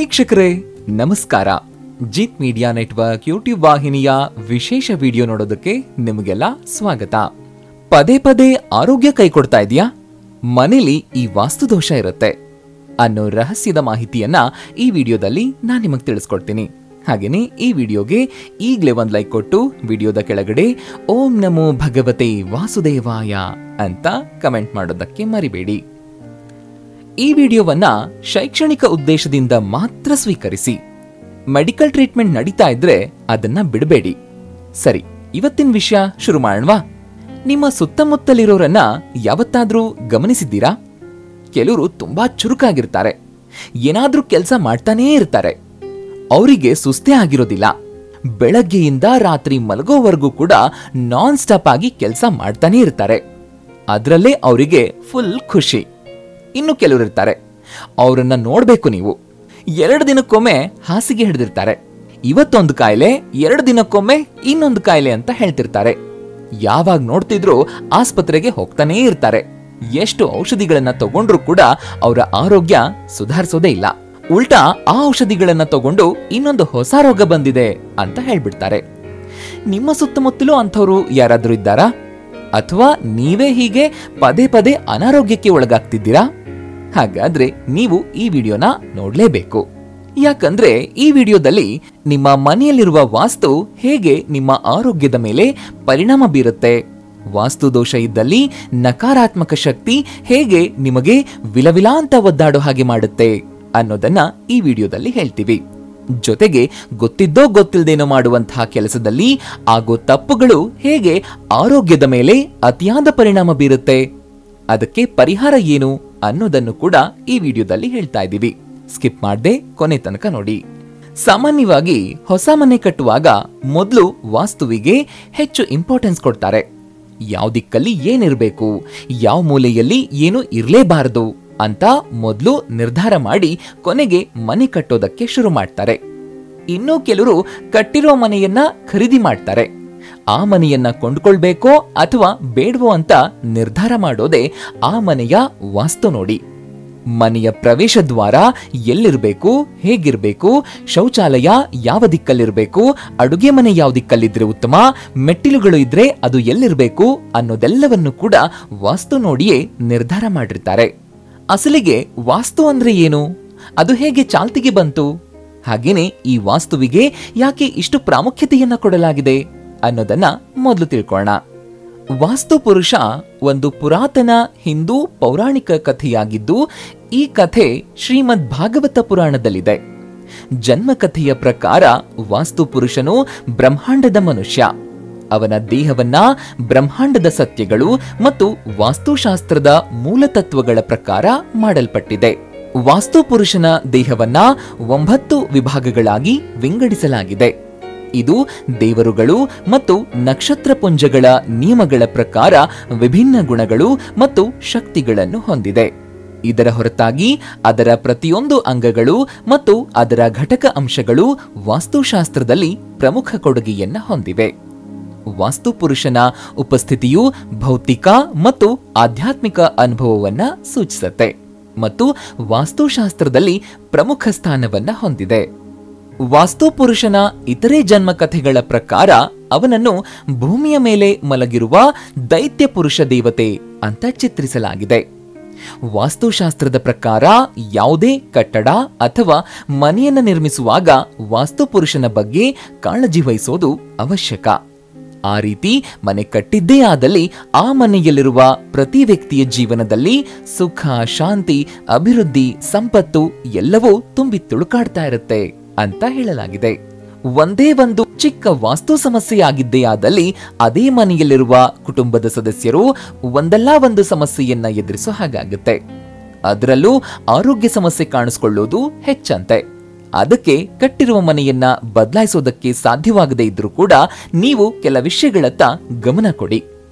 ವೀಕ್ಷಕರೇ ನಮಸ್ಕಾರ. ಜಿತ್ media network YouTube ವಾಹಿನಿಯ ವಿಶೇಷ ವಿಡಿಯೋ ನೋಡೋದಕ್ಕೆ ನಿಮಗೆಲ್ಲ ಸ್ವಾಗತ. ಪದೇ ಪದೇ ಆರೋಗ್ಯ ಕೈ ಕೊಡ್ತಾ ಇದೆಯಾ? ಮನೇಲಿ ಈ ವಾಸ್ತುದೋಷ ಇರುತ್ತೆ ಅನ್ನೋ ರಹಸ್ಯದ ಮಾಹಿತಿಯನ್ನ ಈ ವಿಡಿಯೋದಲ್ಲಿ ನಾನು ನಿಮಗೆ ತಿಳಿಸ್ಕೊಡ್ತೀನಿ. ಹಾಗೇನೆ ಈ ವಿಡಿಯೋಗೆ ಈಗಲೇ ಒಂದು ಲೈಕ್ ಕೊಟ್ಟು ವಿಡಿಯೋದ ಕೆಳಗಡೆ ಓಂ ನಮೋ ಭಗವತೆ ವಾಸುದೇವಾಯ ಅಂತ ಕಮೆಂಟ್ ಮಾಡೋದಕ್ಕೆ ಮರಿಬೇಡಿ. ಈ ವಿಡಿಯೋವನ್ನ ಶೈಕ್ಷಣಿಕ ಉದ್ದೇಶದಿಂದ ಮಾತ್ರ ಸ್ವೀಕರಿಸಿ. ಮೆಡಿಕಲ್ ಟ್ರೀಟ್ಮೆಂಟ್ ನಡೀತಾ ಇದ್ರೆ ಅದನ್ನ ಬಿಡಬೇಡಿ. ಸರಿ, ಇವತ್ತಿನ ವಿಷಯ ಶುರು ಮಾಡೋಣವಾ? ನಿಮ್ಮ ಸುತ್ತಮುತ್ತಲಿರೋರನ್ನ ಯಾವತ್ತಾದ್ರೂ ಗಮನಿಸಿದ್ದೀರಾ? ಕೆಲವರು ತುಂಬಾ ಚುರುಕಾಗಿರ್ತಾರೆ, ಏನಾದ್ರೂ ಕೆಲಸ ಮಾಡ್ತಾನೇ ಇರ್ತಾರೆ. ಅವರಿಗೆ ಸುಸ್ತೇ ಆಗಿರೋದಿಲ್ಲ. ಬೆಳಗ್ಗೆಯಿಂದ ರಾತ್ರಿ ಮಲಗೋವರೆಗೂ ಕೂಡ ನಾನ್ ಸ್ಟಾಪ್ ಆಗಿ ಕೆಲಸ ಮಾಡ್ತಾನೆ ಇರ್ತಾರೆ. ಅದರಲ್ಲೇ ಅವರಿಗೆ ಫುಲ್ ಖುಷಿ. ಇನ್ನು ಕೆಲವರು ಇರ್ತಾರೆ, ಅವರನ್ನ ನೋಡ್ಬೇಕು ನೀವು. 2 ದಿನಕ್ಕೊಮ್ಮೆ ಹಾಸಿಗೆ ಹಿಡಿದಿರ್ತಾರೆ. ಇವತ್ತೊಂದು ಕಾಯಿಲೆ, 2 ದಿನಕ್ಕೊಮ್ಮೆ ಇನ್ನೊಂದು ಕಾಯಿಲೆ ಅಂತ ಹೇಳ್ತಿರ್ತಾರೆ. ಯಾವಾಗ ನೋಡ್ತಿದ್ರು ಆಸ್ಪತ್ರೆಗೆ ಹೋಗ್ತಾನೇ ಇರ್ತಾರೆ. ಎಷ್ಟು ಔಷಧಿಗಳನ್ನ ತಗೊಂಡ್ರು ಕೂಡ ಅವರ ಆರೋಗ್ಯ ಸುಧಾರಿಸೋದೇ ಇಲ್ಲ. ಉಲ್ಟಾ ಆ ಔಷಧಿಗಳನ್ನ ತಗೊಂಡು ಇನ್ನೊಂದು ಹೊಸ ರೋಗ ಬಂದಿದೆ ಅಂತ ಹೇಳ್ಬಿಡ್ತಾರೆ. ನಿಮ್ಮ ಸುತ್ತಮುತ್ತಲೂ ಅಂಥವ್ರು ಯಾರಾದ್ರೂ ಇದ್ದಾರಾ? ಅಥವಾ ನೀವೇ ಹೀಗೆ ಪದೇ ಪದೇ ಅನಾರೋಗ್ಯಕ್ಕೆ ಒಳಗಾಗ್ತಿದ್ದೀರಾ? ಹಾಗಾದ್ರೆ ನೀವು ಈ ವಿಡಿಯೋನ ನೋಡ್ಲೇಬೇಕು. ಯಾಕಂದ್ರೆ ಈ ವಿಡಿಯೋದಲ್ಲಿ ನಿಮ್ಮ ಮನೆಯಲ್ಲಿರುವ ವಾಸ್ತು ಹೇಗೆ ನಿಮ್ಮ ಆರೋಗ್ಯದ ಮೇಲೆ ಪರಿಣಾಮ ಬೀರುತ್ತೆ, ವಾಸ್ತು ದೋಷ ಇದ್ದಲ್ಲಿ ನಕಾರಾತ್ಮಕ ಶಕ್ತಿ ಹೇಗೆ ನಿಮಗೆ ವಿಲವಿಲ ಅಂತ ಒದ್ದಾಡೋ ಹಾಗೆ ಮಾಡುತ್ತೆ ಅನ್ನೋದನ್ನ ಈ ವಿಡಿಯೋದಲ್ಲಿ ಹೇಳ್ತೀವಿ. ಜೊತೆಗೆ ಗೊತ್ತಿದ್ದೋ ಗೊತ್ತಿಲ್ಲದೇನೋ ಮಾಡುವಂತಹ ಕೆಲಸದಲ್ಲಿ ಆಗೋ ತಪ್ಪುಗಳು ಹೇಗೆ ಆರೋಗ್ಯದ ಮೇಲೆ ಅತಿಯಾದ ಪರಿಣಾಮ ಬೀರುತ್ತೆ, ಅದಕ್ಕೆ ಪರಿಹಾರ ಏನು ಅನ್ನೋದನ್ನು ಕೂಡ ಈ ವಿಡಿಯೋದಲ್ಲಿ ಹೇಳ್ತಾ ಇದ್ದೀವಿ. ಸ್ಕಿಪ್ ಮಾಡದೆ ಕೊನೆ ತನಕ ನೋಡಿ. ಸಾಮಾನ್ಯವಾಗಿ ಹೊಸ ಮನೆ ಕಟ್ಟುವಾಗ ಮೊದಲು ವಾಸ್ತುವಿಗೆ ಹೆಚ್ಚು ಇಂಪಾರ್ಟೆನ್ಸ್ ಕೊಡ್ತಾರೆ. ಯಾವ ದಿಕ್ಕಲ್ಲಿ ಏನಿರಬೇಕು, ಯಾವ ಮೂಲೆಯಲ್ಲಿ ಏನು ಇರಲೇಬಾರದು ಅಂತ ಮೊದಲು ನಿರ್ಧಾರ ಮಾಡಿ ಕೊನೆಗೆ ಮನೆ ಕಟ್ಟೋದಕ್ಕೆ ಶುರು ಮಾಡ್ತಾರೆ. ಇನ್ನೂ ಕೆಲವರು ಕಟ್ಟಿರೋ ಮನೆಯನ್ನ ಖರೀದಿ ಮಾಡ್ತಾರೆ. ಆ ಮನೆಯನ್ನ ಕೊಂಡ್ಕೊಳ್ಬೇಕೋ ಅಥವಾ ಬೇಡವೋ ಅಂತ ನಿರ್ಧಾರ ಮಾಡೋದೇ ಆ ಮನೆಯ ವಾಸ್ತು ನೋಡಿ. ಮನೆಯ ಪ್ರವೇಶ ದ್ವಾರ ಎಲ್ಲಿರ್ಬೇಕು, ಹೇಗಿರ್ಬೇಕು, ಶೌಚಾಲಯ ಯಾವ ದಿಕ್ಕಲ್ಲಿರ್ಬೇಕು, ಅಡುಗೆ ಮನೆ ಯಾವ ದಿಕ್ಕಲ್ಲಿದ್ರೆ ಉತ್ತಮ, ಮೆಟ್ಟಿಲುಗಳು ಇದ್ರೆ ಅದು ಎಲ್ಲಿರ್ಬೇಕು ಅನ್ನೋದೆಲ್ಲವನ್ನು ಕೂಡ ವಾಸ್ತು ನೋಡಿಯೇ ನಿರ್ಧಾರ ಮಾಡಿರ್ತಾರೆ. ಅಸಲಿಗೆ ವಾಸ್ತು ಅಂದ್ರೆ ಏನು? ಅದು ಹೇಗೆ ಚಾಲ್ತಿಗೆ ಬಂತು? ಹಾಗೇನೆ ಈ ವಾಸ್ತುವಿಗೆ ಯಾಕೆ ಇಷ್ಟು ಪ್ರಾಮುಖ್ಯತೆಯನ್ನ ಕೊಡಲಾಗಿದೆ ಅನ್ನೋದನ್ನ ಮೊದಲು ತಿಳ್ಕೊಳ್ಳೋಣ. ವಾಸ್ತು ಪುರುಷ ಒಂದು ಪುರಾತನ ಹಿಂದೂ ಪೌರಾಣಿಕ ಕಥೆಯಾಗಿದ್ದು, ಈ ಕಥೆ ಶ್ರೀಮದ್ ಭಾಗವತ ಪುರಾಣದಲ್ಲಿದೆ. ಜನ್ಮಕಥೆಯ ಪ್ರಕಾರ ವಾಸ್ತು ಪುರುಷನು ಬ್ರಹ್ಮಾಂಡದ ಮನುಷ್ಯ. ಅವನ ದೇಹವನ್ನ ಬ್ರಹ್ಮಾಂಡದ ಸತ್ಯಗಳು ಮತ್ತು ವಾಸ್ತುಶಾಸ್ತ್ರದ ಮೂಲತತ್ವಗಳ ಪ್ರಕಾರ ಮಾಡಲ್ಪಟ್ಟಿದೆ. ವಾಸ್ತು ಪುರುಷನ ದೇಹವನ್ನ 9 ವಿಭಾಗಗಳಾಗಿ ವಿಂಗಡಿಸಲಾಗಿದೆ. ಇದು ದೇವರುಗಳು ಮತ್ತು ನಕ್ಷತ್ರ ಪುಂಜಗಳ ನಿಯಮಗಳ ಪ್ರಕಾರ ವಿಭಿನ್ನ ಗುಣಗಳು ಮತ್ತು ಶಕ್ತಿಗಳನ್ನು ಹೊಂದಿದೆ. ಇದರ ಹೊರತಾಗಿ ಅದರ ಪ್ರತಿಯೊಂದು ಅಂಗಗಳು ಮತ್ತು ಅದರ ಘಟಕ ಅಂಶಗಳು ವಾಸ್ತುಶಾಸ್ತ್ರದಲ್ಲಿ ಪ್ರಮುಖ ಕೊಡುಗೆಯನ್ನ ಹೊಂದಿವೆ. ವಾಸ್ತು ಪುರುಷನ ಉಪಸ್ಥಿತಿಯು ಭೌತಿಕ ಮತ್ತು ಆಧ್ಯಾತ್ಮಿಕ ಅನುಭವವನ್ನ ಸೂಚಿಸುತ್ತೆ ಮತ್ತು ವಾಸ್ತುಶಾಸ್ತ್ರದಲ್ಲಿ ಪ್ರಮುಖ ಸ್ಥಾನವನ್ನ ಹೊಂದಿದೆ. ವಾಸ್ತು ಪುರುಷನ ಇತರೆ ಜನ್ಮ ಕಥೆಗಳ ಪ್ರಕಾರ ಅವನನ್ನು ಭೂಮಿಯ ಮೇಲೆ ಮಲಗಿರುವ ದೈತ್ಯ ಪುರುಷ ದೇವತೆ ಅಂತ ಚಿತ್ರಿಸಲಾಗಿದೆ. ವಾಸ್ತುಶಾಸ್ತ್ರದ ಪ್ರಕಾರ ಯಾವುದೇ ಕಟ್ಟಡ ಅಥವಾ ಮನೆಯನ್ನು ನಿರ್ಮಿಸುವಾಗ ವಾಸ್ತು ಪುರುಷನ ಬಗ್ಗೆ ಕಾಳಜಿ ವಹಿಸೋದು ಅವಶ್ಯಕ. ಆ ರೀತಿ ಮನೆ ಕಟ್ಟಿದ್ದೇ ಆದಲ್ಲಿ ಆ ಮನೆಯಲ್ಲಿರುವ ಪ್ರತಿ ವ್ಯಕ್ತಿಯ ಜೀವನದಲ್ಲಿ ಸುಖ, ಶಾಂತಿ, ಅಭಿವೃದ್ಧಿ, ಸಂಪತ್ತು ಎಲ್ಲವೂ ತುಂಬಿ ತುಳುಕಾಡ್ತಾ ಇರುತ್ತೆ ಅಂತ ಹೇಳಲಾಗಿದೆ. ಒಂದೇ ಒಂದು ಚಿಕ್ಕ ವಾಸ್ತು ಸಮಸ್ಯೆ ಆಗಿದ್ದೇ ಆದಲ್ಲಿ ಅದೇ ಮನೆಯಲ್ಲಿರುವ ಕುಟುಂಬದ ಸದಸ್ಯರು ಒಂದಲ್ಲ ಒಂದು ಸಮಸ್ಯೆಯನ್ನ ಎದುರಿಸೋ ಹಾಗಾಗುತ್ತೆ. ಅದರಲ್ಲೂ ಆರೋಗ್ಯ ಸಮಸ್ಯೆ ಕಾಣಿಸ್ಕೊಳ್ಳೋದು ಹೆಚ್ಚಂತೆ. ಅದಕ್ಕೆ ಕಟ್ಟಿರುವ ಮನೆಯನ್ನ ಬದಲಾಯಿಸೋದಕ್ಕೆ ಸಾಧ್ಯವಾಗದೇ ಇದ್ರೂ ಕೂಡ ನೀವು ಕೆಲ ವಿಷಯಗಳತ್ತ ಗಮನ ಕೊಡಿ.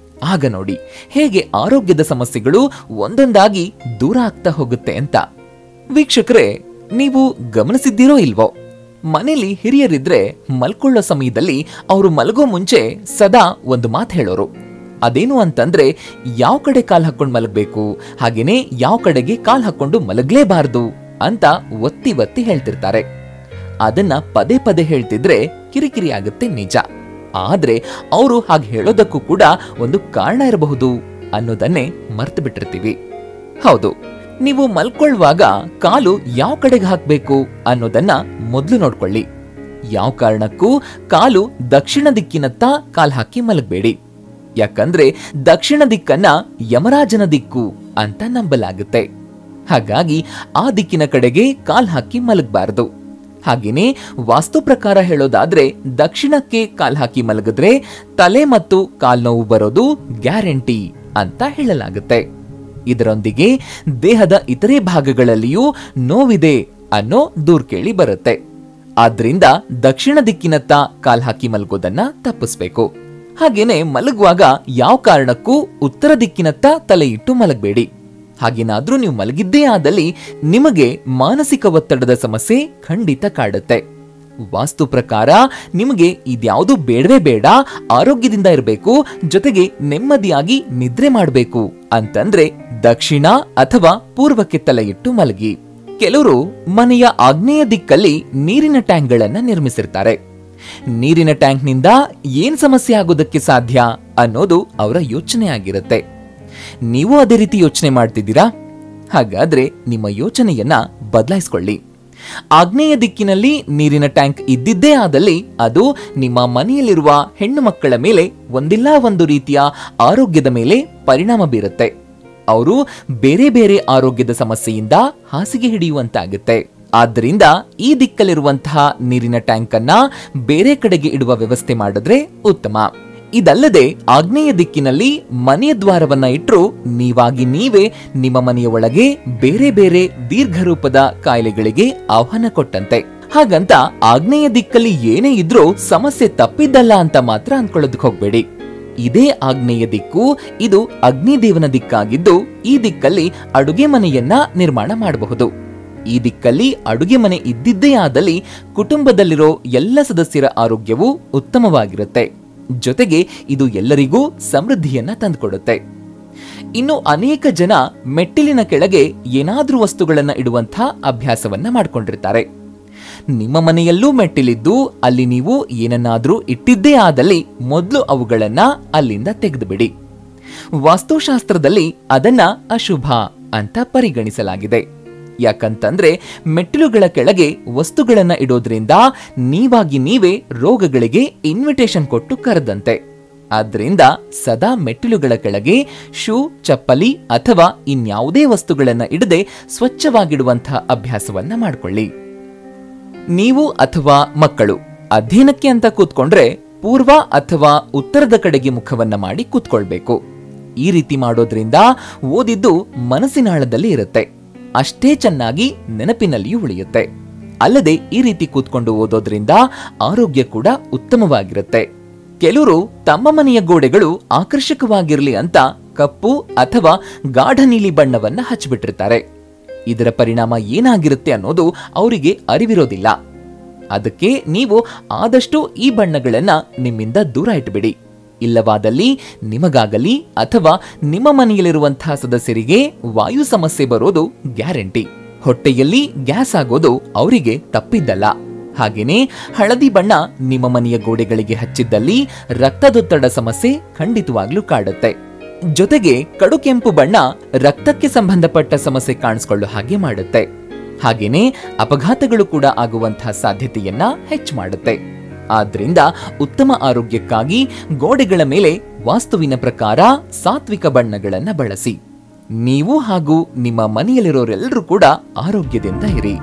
ಆಗ ನೋಡಿ ಹೇಗೆ ಆರೋಗ್ಯದ ಸಮಸ್ಯೆಗಳು ಒಂದೊಂದಾಗಿ ದೂರ ಆಗ್ತಾ ಹೋಗುತ್ತೆ ಅಂತ. ವೀಕ್ಷಕರೇ, ನೀವು ಗಮನಿಸಿದ್ದೀರೋ ಇಲ್ವೋ, ಮನೇಲಿ ಹಿರಿಯರಿದ್ರೆ ಮಲ್ಕೊಳ್ಳೋ ಸಮಯದಲ್ಲಿ ಅವರು ಮಲಗೋ ಮುಂಚೆ ಸದಾ ಒಂದು ಮಾತು ಹೇಳೋರು. ಅದೇನು ಅಂತಂದ್ರೆ ಯಾವ ಕಡೆ ಕಾಲ್ ಹಾಕೊಂಡು ಮಲಗಬೇಕು, ಹಾಗೇನೆ ಯಾವ ಕಡೆಗೆ ಕಾಲ್ ಹಾಕೊಂಡು ಮಲಗಲೇಬಾರದು ಅಂತ ಒತ್ತಿ ಒತ್ತಿ ಹೇಳ್ತಿರ್ತಾರೆ. ಅದನ್ನ ಪದೇ ಪದೇ ಹೇಳ್ತಿದ್ರೆ ಕಿರಿಕಿರಿ ಆಗುತ್ತೆ ನಿಜ. ಆದ್ರೆ ಅವರು ಹಾಗೆ ಹೇಳೋದಕ್ಕೂ ಕೂಡ ಒಂದು ಕಾರಣ ಇರಬಹುದು ಅನ್ನೋದನ್ನೇ ಮರ್ತು ಬಿಟ್ಟಿರ್ತೀವಿ. ಹೌದು, ನೀವು ಮಲ್ಕೊಳ್ಳುವಾಗ ಕಾಲು ಯಾವ ಕಡೆಗೆ ಹಾಕ್ಬೇಕು ಅನ್ನೋದನ್ನ ಮೊದಲು ನೋಡ್ಕೊಳ್ಳಿ. ಯಾವ ಕಾರಣಕ್ಕೂ ಕಾಲು ದಕ್ಷಿಣ ದಿಕ್ಕಿನತ್ತ ಕಾಲ್ ಹಾಕಿ ಮಲಗಬೇಡಿ. ಯಾಕಂದ್ರೆ ದಕ್ಷಿಣ ದಿಕ್ಕನ್ನ ಯಮರಾಜನ ದಿಕ್ಕು ಅಂತ ನಂಬಲಾಗುತ್ತೆ. ಹಾಗಾಗಿ ಆ ದಿಕ್ಕಿನ ಕಡೆಗೆ ಕಾಲ್ ಹಾಕಿ ಮಲಗಬಾರದು. ಹಾಗೇನೆ ವಾಸ್ತು ಪ್ರಕಾರ ಹೇಳೋದಾದ್ರೆ ದಕ್ಷಿಣಕ್ಕೆ ಕಾಲ್ ಹಾಕಿ ಮಲಗಿದ್ರೆ ತಲೆ ಮತ್ತು ಕಾಲ್ ನೋವು ಬರೋದು ಗ್ಯಾರಂಟಿ ಅಂತ ಹೇಳಲಾಗುತ್ತೆ. ಇದರೊಂದಿಗೆ ದೇಹದ ಇತರೆ ಭಾಗಗಳಲ್ಲಿಯೂ ನೋವಿದೆ ಅನ್ನೋ ದೂರ್ ಕೇಳಿ ಬರುತ್ತೆ. ಆದ್ರಿಂದ ದಕ್ಷಿಣ ದಿಕ್ಕಿನತ್ತ ಕಾಲ್ ಹಾಕಿ ಮಲಗೋದನ್ನ ತಪ್ಪಿಸ್ಬೇಕು. ಹಾಗೇನೆ ಮಲಗುವಾಗ ಯಾವ ಕಾರಣಕ್ಕೂ ಉತ್ತರ ದಿಕ್ಕಿನತ್ತ ತಲೆ ಇಟ್ಟು ಮಲಗಬೇಡಿ. ಹಾಗೇನಾದ್ರೂ ನೀವು ಮಲಗಿದ್ದೇ ಆದಲ್ಲಿ ನಿಮಗೆ ಮಾನಸಿಕ ಒತ್ತಡದ ಸಮಸ್ಯೆ ಖಂಡಿತ ಕಾಡುತ್ತೆ. ವಾಸ್ತು ಪ್ರಕಾರ ನಿಮಗೆ ಇದ್ಯಾವುದು ಬೇಡವೇ ಬೇಡ, ಆರೋಗ್ಯದಿಂದ ಇರಬೇಕು, ಜೊತೆಗೆ ನೆಮ್ಮದಿಯಾಗಿ ನಿದ್ರೆ ಮಾಡಬೇಕು ಅಂತಂದ್ರೆ ದಕ್ಷಿಣ ಅಥವಾ ಪೂರ್ವಕ್ಕೆ ತಲೆ ಇಟ್ಟು ಮಲಗಿ. ಕೆಲವರು ಮನೆಯ ಆಗ್ನೇಯ ದಿಕ್ಕಲ್ಲಿ ನೀರಿನ ಟ್ಯಾಂಕ್ ಗಳನ್ನ ನಿರ್ಮಿಸಿರ್ತಾರೆ. ನೀರಿನ ಟ್ಯಾಂಕ್ ನಿಂದ ಏನ್ ಸಮಸ್ಯೆ ಆಗೋದಕ್ಕೆ ಸಾಧ್ಯ ಅನ್ನೋದು ಅವರ ಯೋಚನೆ ಆಗಿರುತ್ತೆ. ನೀವು ಅದೇ ರೀತಿ ಯೋಚನೆ ಮಾಡ್ತಿದ್ದೀರಾ? ಹಾಗಾದ್ರೆ ನಿಮ್ಮ ಯೋಚನೆಯನ್ನ ಬದಲಾಯಿಸ್ಕೊಳ್ಳಿ. ಆಗ್ನೇಯ ದಿಕ್ಕಿನಲ್ಲಿ ನೀರಿನ ಟ್ಯಾಂಕ್ ಇದ್ದಿದ್ದೇ ಆದಲ್ಲಿ ಅದು ನಿಮ್ಮ ಮನೆಯಲ್ಲಿರುವ ಹೆಣ್ಣು ಮಕ್ಕಳ ಮೇಲೆ ಒಂದಿಲ್ಲ ಒಂದು ರೀತಿಯ ಆರೋಗ್ಯದ ಮೇಲೆ ಪರಿಣಾಮ ಬೀರುತ್ತೆ. ಅವರು ಬೇರೆ ಬೇರೆ ಆರೋಗ್ಯದ ಸಮಸ್ಯೆಯಿಂದ ಹಾಸಿಗೆ ಹಿಡಿಯುವಂತಾಗುತ್ತೆ. ಆದ್ದರಿಂದ ಈ ದಿಕ್ಕಲ್ಲಿರುವಂತಹ ನೀರಿನ ಟ್ಯಾಂಕ್ ಅನ್ನ ಬೇರೆ ಕಡೆಗೆ ಇಡುವ ವ್ಯವಸ್ಥೆ ಮಾಡಿದ್ರೆ ಉತ್ತಮ. ಇದಲ್ಲದೆ ಆಗ್ನೇಯ ದಿಕ್ಕಿನಲ್ಲಿ ಮನೆಯ ದ್ವಾರವನ್ನ ಇಟ್ಟರು ನೀವಾಗಿ ನೀವೇ ನಿಮ್ಮ ಮನೆಯ ಒಳಗೆ ಬೇರೆ ಬೇರೆ ದೀರ್ಘರೂಪದ ಕಾಯಿಲೆಗಳಿಗೆ ಆಹ್ವಾನ ಕೊಟ್ಟಂತೆ. ಹಾಗಂತ ಆಗ್ನೇಯ ದಿಕ್ಕಲ್ಲಿ ಏನೇ ಇದ್ರೂ ಸಮಸ್ಯೆ ತಪ್ಪಿದ್ದಲ್ಲ ಅಂತ ಮಾತ್ರ ಅಂದ್ಕೊಳ್ಳೋದಕ್ಕೆ ಹೋಗ್ಬೇಡಿ. ಇದೇ ಆಗ್ನೇಯ ದಿಕ್ಕು, ಇದು ಅಗ್ನಿದೇವನ ದಿಕ್ಕಾಗಿದ್ದು ಈ ದಿಕ್ಕಲ್ಲಿ ಅಡುಗೆ ಮನೆಯನ್ನ ನಿರ್ಮಾಣ ಮಾಡಬಹುದು. ಈ ದಿಕ್ಕಲ್ಲಿ ಅಡುಗೆ ಮನೆ ಇದ್ದಿದ್ದೇ ಆದಲ್ಲಿ ಕುಟುಂಬದಲ್ಲಿರೋ ಎಲ್ಲ ಸದಸ್ಯರ ಆರೋಗ್ಯವು ಉತ್ತಮವಾಗಿರುತ್ತೆ. ಜೊತೆಗೆ ಇದು ಎಲ್ಲರಿಗೂ ಸಮೃದ್ಧಿಯನ್ನ ತಂದುಕೊಡುತ್ತೆ. ಇನ್ನು ಅನೇಕ ಜನ ಮೆಟ್ಟಿಲಿನ ಕೆಳಗೆ ಏನಾದ್ರೂ ವಸ್ತುಗಳನ್ನ ಇಡುವಂತಹ ಅಭ್ಯಾಸವನ್ನ ಮಾಡ್ಕೊಂಡಿರ್ತಾರೆ. ನಿಮ್ಮ ಮನೆಯಲ್ಲೂ ಮೆಟ್ಟಿಲಿದ್ದು ಅಲ್ಲಿ ನೀವು ಏನನ್ನಾದ್ರೂ ಇಟ್ಟಿದ್ದೇ ಆದಲ್ಲಿ ಮೊದಲು ಅವುಗಳನ್ನ ಅಲ್ಲಿಂದ ತೆಗೆದುಬಿಡಿ. ವಾಸ್ತುಶಾಸ್ತ್ರದಲ್ಲಿ ಅದನ್ನ ಅಶುಭ ಅಂತ ಪರಿಗಣಿಸಲಾಗಿದೆ. ಯಾಕಂತಂದ್ರೆ ಮೆಟ್ಟಿಲುಗಳ ಕೆಳಗೆ ವಸ್ತುಗಳನ್ನ ಇಡೋದ್ರಿಂದ ನೀವಾಗಿ ನೀವೇ ರೋಗಗಳಿಗೆ ಇನ್ವಿಟೇಷನ್ ಕೊಟ್ಟು ಕರೆದಂತೆ. ಆದ್ರಿಂದ ಸದಾ ಮೆಟ್ಟಿಲುಗಳ ಕೆಳಗೆ ಶೂ, ಚಪ್ಪಲಿ ಅಥವಾ ಇನ್ಯಾವುದೇ ವಸ್ತುಗಳನ್ನ ಇಡದೆ ಸ್ವಚ್ಛವಾಗಿಡುವಂತಹ ಅಭ್ಯಾಸವನ್ನ ಮಾಡ್ಕೊಳ್ಳಿ. ನೀವು ಅಥವಾ ಮಕ್ಕಳು ಅಧ್ಯಯನಕ್ಕೆ ಅಂತ ಕೂತ್ಕೊಂಡ್ರೆ ಪೂರ್ವ ಅಥವಾ ಉತ್ತರದ ಕಡೆಗೆ ಮುಖವನ್ನ ಮಾಡಿ ಕೂತ್ಕೊಳ್ಬೇಕು. ಈ ರೀತಿ ಮಾಡೋದ್ರಿಂದ ಓದಿದ್ದು ಮನಸ್ಸಿನಾಳದಲ್ಲಿ ಇರುತ್ತೆ, ಅಷ್ಟೇ ಚೆನ್ನಾಗಿ ನೆನಪಿನಲ್ಲಿಯೂ ಉಳಿಯುತ್ತೆ. ಅಲ್ಲದೆ ಈ ರೀತಿ ಕೂತ್ಕೊಂಡು ಓದೋದ್ರಿಂದ ಆರೋಗ್ಯ ಕೂಡ ಉತ್ತಮವಾಗಿರುತ್ತೆ. ಕೆಲವರು ತಮ್ಮ ಮನೆಯ ಗೋಡೆಗಳು ಆಕರ್ಷಕವಾಗಿರ್ಲಿ ಅಂತ ಕಪ್ಪು ಅಥವಾ ಗಾಢ ನೀಲಿ ಬಣ್ಣವನ್ನ ಹಚ್ಚಿಬಿಟ್ಟಿರ್ತಾರೆ. ಇದರ ಪರಿಣಾಮ ಏನಾಗಿರುತ್ತೆ ಅನ್ನೋದು ಅವರಿಗೆ ಅರಿವಿರೋದಿಲ್ಲ. ಅದಕ್ಕೆ ನೀವು ಆದಷ್ಟು ಈ ಬಣ್ಣಗಳನ್ನ ನಿಮ್ಮಿಂದ ದೂರ ಇಟ್ಬಿಡಿ. ಇಲ್ಲವಾದಲ್ಲಿ ನಿಮಗಾಗಲಿ ಅಥವಾ ನಿಮ್ಮ ಮನೆಯಲ್ಲಿರುವಂತಹ ಸದಸ್ಯರಿಗೆ ವಾಯು ಸಮಸ್ಯೆ ಬರೋದು ಗ್ಯಾರಂಟಿ. ಹೊಟ್ಟೆಯಲ್ಲಿ ಗ್ಯಾಸ್ ಆಗೋದು ಅವರಿಗೆ ತಪ್ಪಿದ್ದಲ್ಲ. ಹಾಗೇನೆ ಹಳದಿ ಬಣ್ಣ ನಿಮ್ಮ ಮನೆಯ ಗೋಡೆಗಳಿಗೆ ಹಚ್ಚಿದ್ದಲ್ಲಿ ರಕ್ತದೊತ್ತಡ ಸಮಸ್ಯೆ ಖಂಡಿತವಾಗ್ಲೂ ಕಾಡುತ್ತೆ. ಜೊತೆಗೆ ಕಡು ಕೆಂಪು ಬಣ್ಣ ರಕ್ತಕ್ಕೆ ಸಂಬಂಧಪಟ್ಟ ಸಮಸ್ಯೆ ಕಾಣಿಸ್ಕೊಳ್ಳೋ ಹಾಗೆ ಮಾಡುತ್ತೆ. ಹಾಗೇನೆ ಅಪಘಾತಗಳು ಕೂಡ ಆಗುವಂತಹ ಸಾಧ್ಯತೆಯನ್ನ ಹೆಚ್ಚು ಮಾಡುತ್ತೆ. ಆದ್ರಿಂದ ಉತ್ತಮ ಆರೋಗ್ಯಕ್ಕಾಗಿ ಗೋಡೆಗಳ ಮೇಲೆ ವಾಸ್ತುವಿನ ಪ್ರಕಾರ ಸಾತ್ವಿಕ ಬಣ್ಣಗಳನ್ನ ಬಳಸಿ. ನೀವು ಹಾಗೂ ನಿಮ್ಮ ಮನೆಯಲ್ಲಿರೋರೆಲ್ಲರೂ ಕೂಡ ಆರೋಗ್ಯದಿಂದ ಇರಿ.